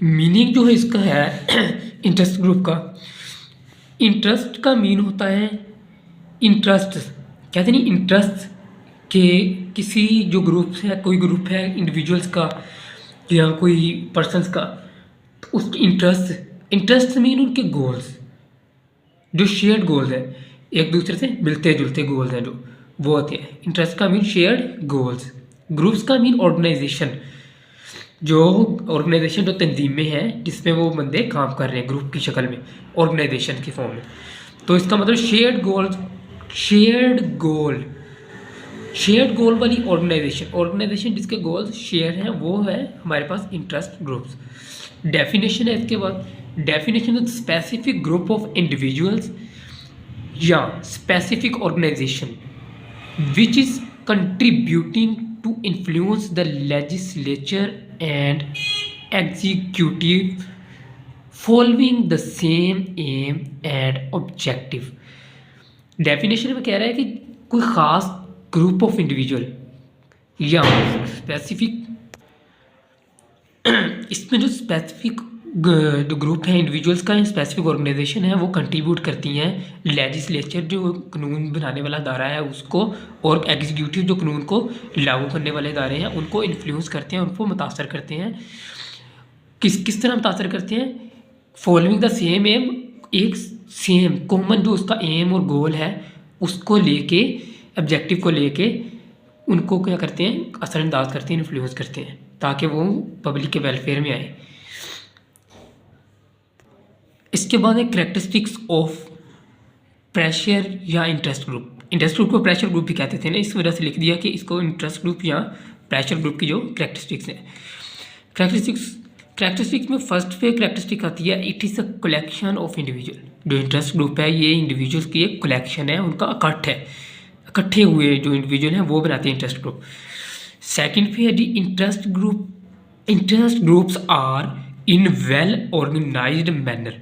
Meaning जो है इसका है इंटरेस्ट ग्रुप का, इंटरेस्ट का मीन होता है इंटरेस्ट, कहते नहीं इंटरेस्ट के किसी जो ग्रुप है, कोई ग्रुप है इंडिविजुअल्स का या कोई पर्सन्स का, तो उसके इंटरेस्ट, इंटरेस्ट मीन उनके गोल्स, जो शेयर्ड गोल्स हैं, एक दूसरे से मिलते जुलते गोल्स हैं जो वो होते हैं। इंटरेस्ट का मीन शेयर्ड गोल्स। ग्रुप्स का मीन ऑर्गेनाइजेशन, जो ऑर्गेनाइजेशन जो तंजीमें हैं जिसमें वो बंदे काम कर रहे हैं ग्रुप की शक्ल में, ऑर्गेनाइजेशन के फॉर्म में। तो इसका मतलब शेयर्ड गोल्स, शेयर्ड गोल, शेयर्ड गोल वाली ऑर्गेनाइजेशन, ऑर्गेनाइजेशन जिसके गोल्स शेयर हैं वो है हमारे पास इंटरेस्ट ग्रुप्स। डेफिनेशन है इसके बाद, definition specific group of individuals या specific organisation which is contributing to influence the legislature and executive following the same aim and objective. Definition में कह रहा है कि कोई ख़ास ग्रुप ऑफ इंडिविजुअल या स्पेसिफिक इसमें जो स्पेसिफिक जो ग्रुप है इंडिविजुअल्स का, स्पेसिफिक ऑर्गेनाइजेशन है, वो कंट्रीब्यूट करती हैं लेजिस्लेचर जो कानून बनाने वाला अदारा है उसको, और एग्जीक्यूटिव जो कानून को लागू करने वाले अदारे हैं उनको इन्फ्लुएंस करते हैं, उनको मुतासर करते हैं। किस तरह मुतासर करते हैं? फॉलोइंग द सेम एम, एक सेम कॉमन जो उसका एम और गोल है उसको लेके, ऑब्जेक्टिव को लेके उनको क्या करते हैं, असरअंदाज करते हैं, इन्फ्लुएंस करते हैं ताकि वो पब्लिक के वेलफेयर में आए। इसके बाद है करेक्टरिस्टिक्स ऑफ प्रेशर या इंटरेस्ट ग्रुप। इंटरेस्ट ग्रुप को प्रेशर ग्रुप भी कहते थे ना, इस वजह से लिख दिया कि इसको इंटरेस्ट ग्रुप या प्रेशर ग्रुप की जो करेक्टरिस्टिक्स हैं। करेक्टरिस्टिक्स में फर्स्ट पे करेक्टरिस्टिक आती है, it is a collection of individual. जो इंटरेस्ट ग्रुप है ये इंडिविजुअल्स की एक कलेक्शन है, उनका इकट्ठ है, इकट्ठे हुए जो इंडिविजुअल हैं वो बनाते हैं इंटरेस्ट ग्रुप। सेकंड पे है जी interest group, interest groups are in well organised manner.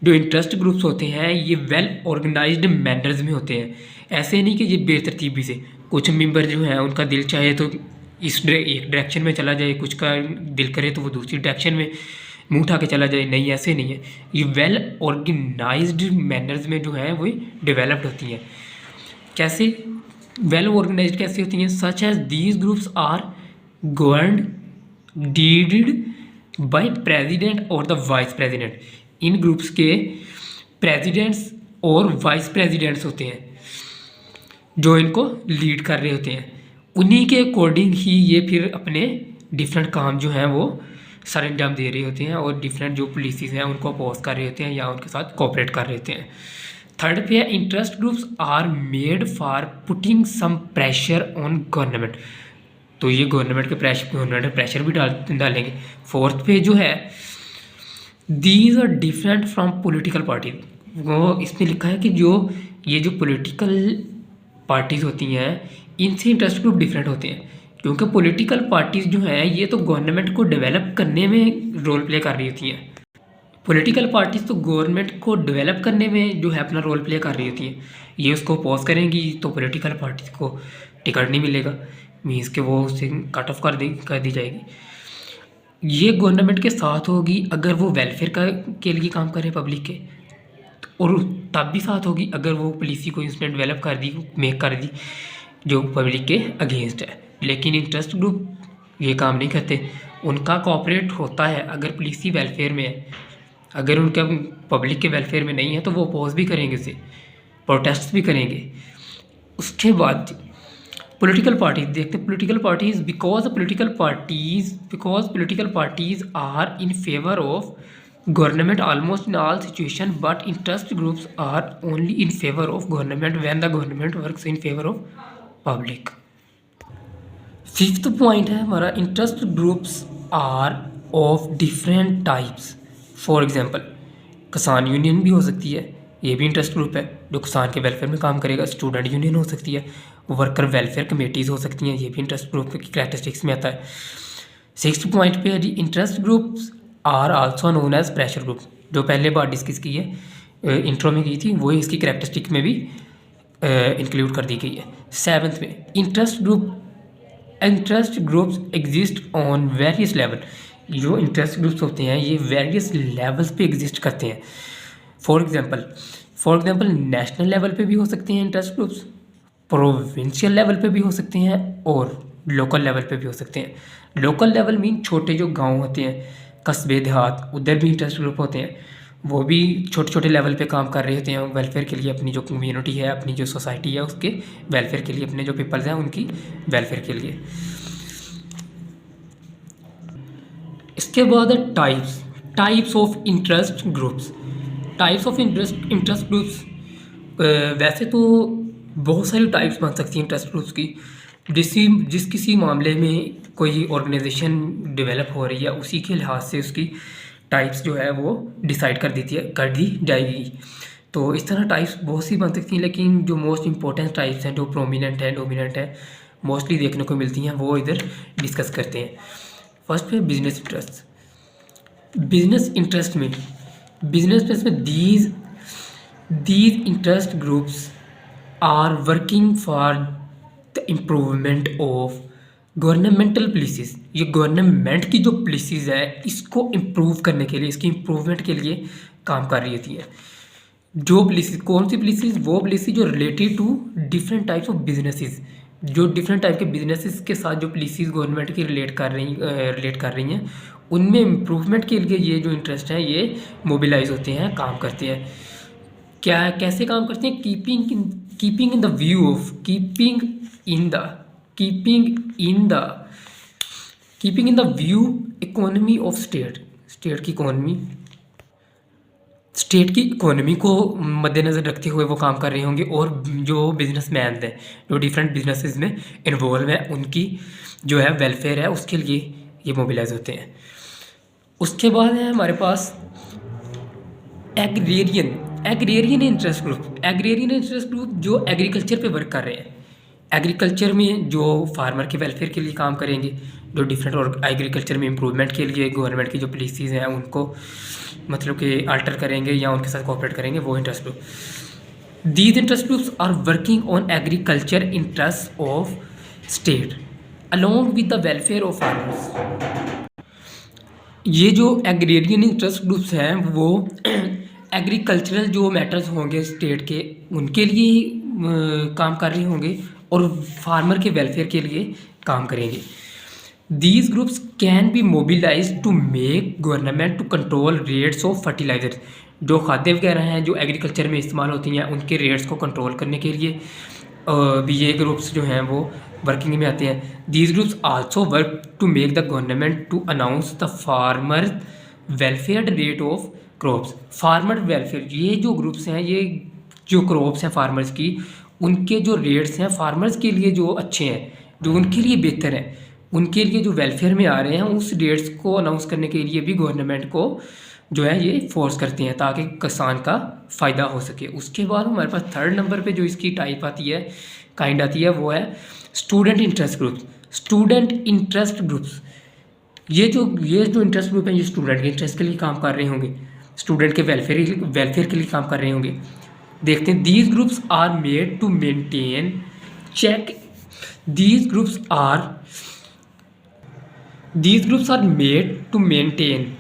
जो इंटरेस्ट ग्रुप्स होते हैं ये वेल ऑर्गेनाइज्ड मैनर्स में होते हैं, ऐसे नहीं कि ये बेतरतीबी से, कुछ मेंबर जो हैं उनका दिल चाहे तो एक डायरेक्शन में चला जाए, कुछ का दिल करे तो वो दूसरी डायरेक्शन में मुंह उठा के चला जाए, नहीं ऐसे नहीं है। ये वेल ऑर्गेनाइज्ड मैनर्स में जो है वो डेवलप्ड होती हैं। कैसे वेल ऑर्गेनाइज्ड कैसे होती हैं? Such as these groups are governed guided by president और द वाइस प्रेसिडेंट। इन ग्रुप्स के प्रेसिडेंट्स और वाइस प्रेसिडेंट्स होते हैं जो इनको लीड कर रहे होते हैं, उन्हीं के अकॉर्डिंग ही ये फिर अपने डिफरेंट काम जो हैं वो सर अंजाम दे रहे होते हैं और डिफरेंट जो पॉलिसीज़ हैं उनको अपोज कर रहे होते हैं या उनके साथ कोऑपरेट कर रहे होते हैं। थर्ड पे है interest groups are made for putting some pressure on government. तो ये गवर्नमेंट प्रेशर भी डालेंगे। फोर्थ पे जो है these are different from political party. वो इसमें लिखा है कि जो ये जो पॉलिटिकल पार्टीज़ होती हैं इनसे इंटरेस्ट ग्रुप डिफरेंट होते हैं, क्योंकि पॉलिटिकल पार्टीज़ जो हैं ये तो गवर्नमेंट को डेवलप करने में रोल प्ले कर रही होती हैं। पॉलिटिकल पार्टीज़ तो गवर्नमेंट को डेवलप करने में जो है अपना रोल प्ले कर रही होती हैं। ये उसको अपोज करेंगी तो पॉलिटिकल पार्टीज़ को टिकट नहीं मिलेगा, मीन्स के वो उसे कट ऑफ कर दी जाएगी। ये गवर्नमेंट के साथ होगी अगर वो वेलफेयर के लिए काम करें पब्लिक के, और तब भी साथ होगी अगर वो पॉलिसी को इसने डेवलप कर दी, मेक कर दी जो पब्लिक के अगेंस्ट है। लेकिन इंटरेस्ट ग्रुप ये काम नहीं करते, उनका कोऑपरेट होता है अगर पॉलिसी वेलफेयर में है, अगर उनका पब्लिक के वेलफेयर में नहीं है तो वो अपोज भी करेंगे, उसे प्रोटेस्ट भी करेंगे। उसके बाद पॉलिटिकल पार्टीज देखते हैं। Political parties are in favour of government almost in all situation, but interest groups are only in favour of government when the government works in favour of public. Fifth point है हमारा, interest groups are of different types. For example किसान union भी हो सकती है, ये भी interest group है जो किसान के वेलफेयर में काम करेगा। स्टूडेंट यूनियन हो सकती है, वर्कर वेलफेयर कमेटीज़ हो सकती हैं, ये भी इंटरेस्ट ग्रुप की कैरेक्टरिस्टिक्स में आता है। सिक्स्थ पॉइंट पे है जी interest groups are also known as pressure group, जो पहले बार डिस्कस की है, इंट्रो में की थी, वही इसकी कैरेक्टरिस्टिक में भी इंक्लूड कर दी गई है। सेवन्थ में interest groups exist on various level. जो इंटरेस्ट ग्रुप्स होते हैं ये वेरियस लेवल्स पे एग्जिस्ट करते हैं। फॉर एग्जांपल नेशनल लेवल पे भी हो सकते हैं इंटरेस्ट ग्रुप्स, प्रोविंशियल लेवल पे भी हो सकते हैं और लोकल लेवल पे भी हो सकते हैं। लोकल लेवल मीन छोटे जो गांव होते हैं, कस्बे देहात, उधर भी इंटरेस्ट ग्रुप होते हैं। वो भी छोटे छोटे लेवल पे काम कर रहे होते हैं वेलफेयर के लिए, अपनी जो कम्युनिटी है, अपनी जो सोसाइटी है उसके वेलफेयर के लिए, अपने जो पीपल्स हैं उनकी वेलफेयर के लिए। इसके बाद है types of interest groups. Types of interest groups वैसे तो बहुत सारी टाइप्स बन सकती हैं इंटरेस्ट ग्रुप्स की। जिस किसी मामले में कोई ऑर्गेनाइजेशन डेवलप हो रही है उसी के लिहाज से उसकी टाइप्स जो है वो डिसाइड कर दी जाएगी। तो इस तरह टाइप्स बहुत सी बन सकती हैं, लेकिन जो मोस्ट इंपॉर्टेंट टाइप्स हैं, जो प्रोमिनेंट है, डोमिनेंट है, मोस्टली देखने को मिलती हैं, वो इधर डिस्कस करते हैं। फर्स्ट पे बिजनेस इंटरेस्ट। बिजनेस में these interest groups are working for the improvement of governmental policies. ये गवर्नमेंट की जो पॉलिसीज़ है इसको इम्प्रूव करने के लिए, इसकी इम्प्रूवमेंट के लिए काम कर रही होती है। जो पॉलिसीज़, कौन सी पॉलिसीज़? वो पॉलिसी जो related to different types of businesses, जो डिफरेंट टाइप के बिजनेसेस के साथ जो पॉलिसीज़ गवर्नमेंट की रिलेट कर रही हैं उनमें इम्प्रूवमेंट के लिए ये जो इंटरेस्ट है ये मोबिलाइज होते हैं, काम करते हैं। कैसे काम करते हैं? Keeping in the view economy of state की इकोनॉमी को मद्देनज़र रखते हुए वो काम कर रहे होंगे, और जो बिजनेसमैन हैं जो डिफरेंट बिजनेसेस में इन्वॉल्व हैं उनकी जो है वेलफेयर है उसके लिए ये मोबिलाइज होते हैं। उसके बाद है हमारे पास एग्रेरियन इंटरेस्ट ग्रुप जो एग्रीकल्चर पे वर्क कर रहे हैं। एग्रीकल्चर में जो फार्मर के वेलफेयर के लिए काम करेंगे, जो डिफरेंट और एग्रीकल्चर में इम्प्रूवमेंट के लिए गवर्नमेंट की जो पॉलिसीज़ हैं उनको मतलब कि अल्टर करेंगे या उनके साथ कोऑपरेट करेंगे, वो interest group. These interest groups are working on agriculture interest of state along with the welfare of farmers. ये जो एग्रेरियन इंटरेस्ट ग्रुप्स हैं वो एग्रीकल्चरल जो मैटर्स होंगे स्टेट के उनके लिए काम कर रहे होंगे और फार्मर के वेलफेयर के लिए काम करेंगे। These groups can be mobilize to make government to control rates of fertilizer. जो खाद्य वगैरह हैं जो एग्रीकल्चर में इस्तेमाल होती हैं उनके रेट्स को कंट्रोल करने के लिए भी ये ग्रुप्स जो हैं वो वर्किंग में आते हैं। These groups also work to make the government to announce the farmer welfare rate of crops. Farmer welfare, ये जो ग्रुप्स हैं, ये जो क्रॉप्स हैं फार्मर्स की, उनके जो रेट्स हैं फार्मर्स के लिए जो अच्छे हैं, जो उनके लिए बेहतर हैं, उनके लिए जो वेलफेयर में आ रहे हैं, उस रेट्स को अनाउंस करने के लिए भी गवर्नमेंट को जो है ये फोर्स करते हैं ताकि किसान का फ़ायदा हो सके। उसके बाद हमारे पास थर्ड नंबर पे जो इसकी टाइप आती है, काइंड आती है, वो है स्टूडेंट इंटरेस्ट ग्रुप्स। ये जो इंटरेस्ट ग्रुप है ये स्टूडेंट के इंटरेस्ट के लिए काम कर रहे होंगे, स्टूडेंट के वेलफेयर के लिए काम कर रहे होंगे। देखते हैं, these groups are made to maintain check these groups are made to maintain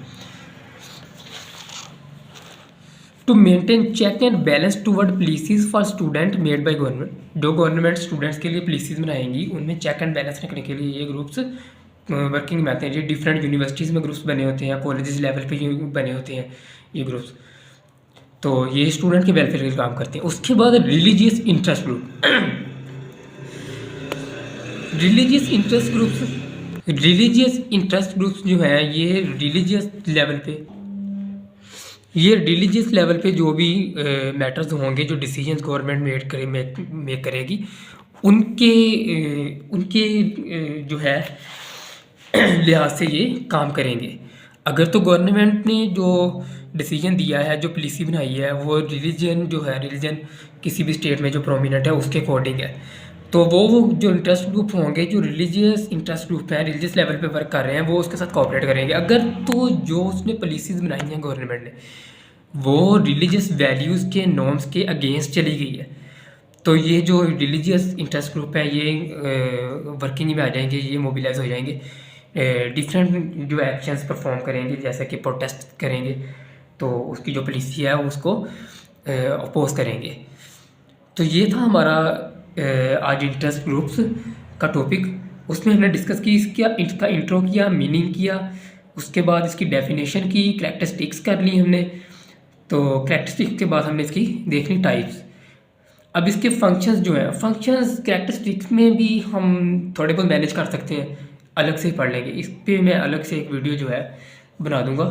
check and balance toward policies for student made by government. जो गवर्नमेंट स्टूडेंट्स के लिए पॉलिसीज बनाएंगी उनमें चेक एंड बैलेंस रखने के लिए ये ग्रुप्स वर्किंग में आते हैं। ये डिफरेंट यूनिवर्सिटीज़ में ग्रुप्स बने होते हैं, कॉलेजेस लेवल पे बने होते हैं ये ग्रुप्स। तो ये स्टूडेंट के वेलफेयर के लिए काम करते हैं। उसके बाद रिलीजियस इंटरेस्ट ग्रुप्स जो है ये रिलीजियस लेवल पे जो भी मैटर्स होंगे, जो डिसीजंस गवर्नमेंट मेक करेगी, उनके जो है लिहाज से ये काम करेंगे। अगर तो गवर्नमेंट ने जो डिसीजन दिया है, जो पॉलिसी बनाई है, वो रिलीजन किसी भी स्टेट में जो प्रोमिनेंट है उसके अकॉर्डिंग है, तो वो जो इंटरेस्ट ग्रुप होंगे, जो रिलीजियस इंटरेस्ट ग्रुप है, रिलीजियस लेवल पे वर्क कर रहे हैं, वो उसके साथ कोऑपरेट करेंगे। अगर तो जो उसने पॉलिसीज़ बनाई हैं गवर्नमेंट ने वो रिलीजियस वैल्यूज़ के नॉर्म्स के अगेंस्ट चली गई है, तो ये जो रिलीजियस इंटरेस्ट ग्रुप है ये वर्किंग में आ जाएंगे, ये मोबिलाइज हो जाएंगे। डिफरेंट जो एक्शंस परफॉर्म करेंगे, जैसे कि प्रोटेस्ट करेंगे तो उसकी जो पॉलिसी है उसको अपोज करेंगे। तो ये था हमारा आज इंटरेस्ट ग्रुप्स का टॉपिक। उसमें हमने डिस्कस की इसका इंट्रो किया, मीनिंग किया, उसके बाद इसकी डेफिनेशन की, करैक्टरिस्टिक्स कर ली हमने। तो करैक्टरिस्टिक्स के बाद हमने इसकी देख ली टाइप्स। अब इसके फंक्शंस जो हैं, फंक्शंस करैक्टरिस्टिक्स में भी हम थोड़े बहुत मैनेज कर सकते हैं, अलग से ही पढ़ लेंगे। इस पर मैं अलग से एक वीडियो जो है बना दूंगा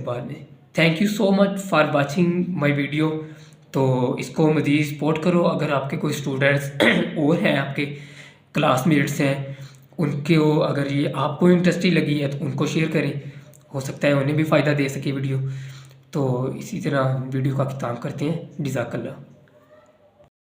बाद में। Thank you so much for watching my video. तो इसको मज़ीद सपोर्ट करो। अगर आपके कोई स्टूडेंट्स और हैं, आपके क्लासमेट्स हैं, उनके अगर ये आपको इंटरेस्टिंग लगी है तो उनको शेयर करें, हो सकता है उन्हें भी फ़ायदा दे सके वीडियो। तो इसी तरह वीडियो का अख्ताम करते हैं। जज़ाकल्लाह।